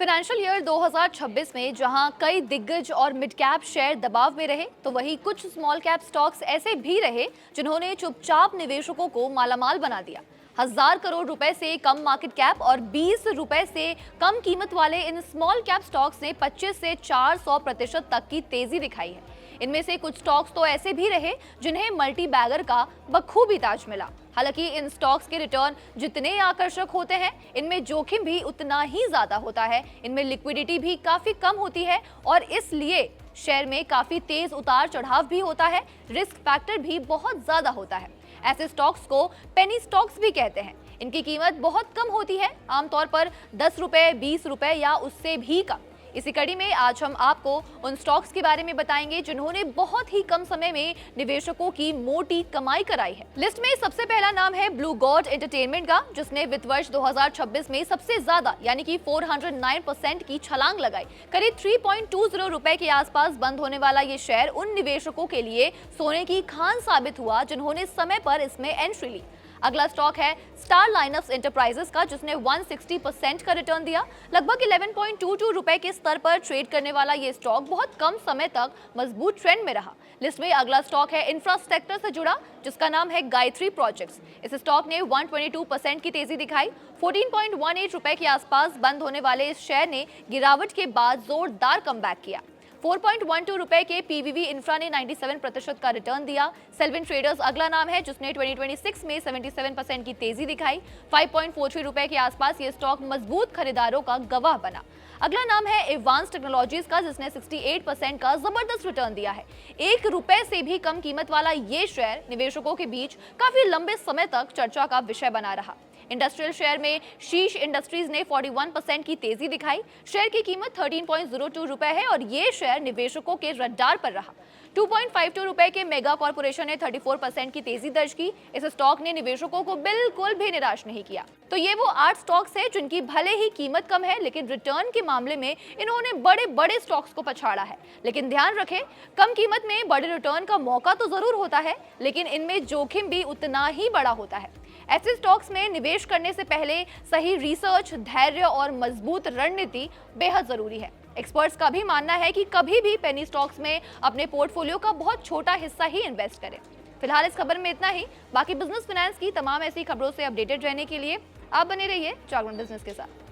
Financial year 2026 में जहां कई दिग्गज और मिड कैप शेयर दबाव में रहे, तो वहीं कुछ स्मॉल कैप स्टॉक्स ऐसे भी रहे जिन्होंने चुपचाप निवेशकों को मालामाल बना दिया। 1,000 करोड़ रुपए से कम मार्केट कैप और 20 रुपए से कम कीमत वाले इन स्मॉल कैप स्टॉक्स ने 25 से 400% तक की तेजी दिखाई है। इनमें से कुछ स्टॉक्स तो ऐसे भी रहे जिन्हें मल्टी बैगर का बखूबी ताज मिला। हालांकि इन स्टॉक्स के रिटर्न जितने आकर्षक होते हैं, इनमें जोखिम भी उतना ही ज्यादा होता है। इनमें लिक्विडिटी भी काफी कम होती है और इसलिए शेयर में काफी तेज उतार चढ़ाव भी होता है। रिस्क फैक्टर भी बहुत ज्यादा होता है। ऐसे स्टॉक्स को पेनी स्टॉक्स भी कहते हैं। इनकी कीमत बहुत कम होती है, आमतौर पर 10 रुपए, 20 रुपए या उससे भी कम। इसी कड़ी में आज हम आपको उन स्टॉक्स के बारे में बताएंगे जिन्होंने बहुत ही कम समय में निवेशकों की मोटी कमाई कराई है। लिस्ट में सबसे पहला नाम है ब्लू गॉड एंटरटेनमेंट का, जिसने वित्त वर्ष 2026 में सबसे ज्यादा यानी कि 409% की छलांग लगाई। करीब 3.20 रुपए के आसपास बंद होने वाला ये शेयर उन निवेशकों के लिए सोने की खान साबित हुआ जिन्होंने समय पर इसमें एंट्री ली। अगला स्टॉक है स्टार लाइनअप्स एंटरप्राइजेस का, जिसने 160% का रिटर्न दिया। लगभग 11.22 रुपए के स्तर पर ट्रेड करने वाला ये स्टॉक बहुत कम समय तक मजबूत ट्रेंड में रहा। लिस्ट में अगला स्टॉक है इंफ्रास्ट्रक्चर से जुड़ा, जिसका नाम है गायत्री प्रोजेक्ट्स। इस स्टॉक ने 122% की तेजी दिखाई। 14.18 रुपए के आसपास बंद होने वाले इस शेयर ने गिरावट के बाद जोरदार कमबैक किया। 4.12 रुपए के पीवीवी इंफ्रा ने 97% का रिटर्न दिया। सेल्विन ट्रेडर्स अगला नाम है, जिसने 2026 में 77% की तेजी दिखाई। 5.43 रुपए के आसपास ये स्टॉक मजबूत खरीदारों का गवाह बना। अगला नाम है एडवांस टेक्नोलॉजीज का, जिसने 68% का जबरदस्त रिटर्न दिया है। 1 रुपए से भी कम कीमत वाला ये शेयर निवेशकों के बीच काफी लंबे समय तक चर्चा का विषय बना रहा। इंडस्ट्रियल शेयर में शीश इंडस्ट्रीज ने 41% की तेजी दिखाई। शेयर की कीमत 13.02 रुपए है और ये शेयर निवेशकों के रडार पर रहा। 2.52 रुपए के मेगा कॉर्पोरेशन ने 34% की तेजी दर्ज की। इस स्टॉक ने निवेशकों को बिल्कुल भी निराश नहीं किया। तो ये वो 8 स्टॉक्स हैं जिनकी भले ही कीमत कम है, लेकिन रिटर्न के मामले में इन्होंने बड़े बड़े स्टॉक्स को पछाड़ा है। लेकिन ध्यान रखें, कम कीमत में बड़े रिटर्न का मौका तो जरूर होता है, लेकिन इनमें जोखिम भी उतना ही बड़ा होता है। ऐसे स्टॉक्स में निवेश करने से पहले सही रिसर्च, धैर्य और मजबूत रणनीति बेहद जरूरी है। एक्सपर्ट्स का भी मानना है कि कभी भी पेनी स्टॉक्स में अपने पोर्टफोलियो का बहुत छोटा हिस्सा ही इन्वेस्ट करें। फिलहाल इस खबर में इतना ही। बाकी बिजनेस फाइनेंस की तमाम ऐसी खबरों से अपडेटेड रहने के लिए आप बने रहिए जागरण बिजनेस के साथ।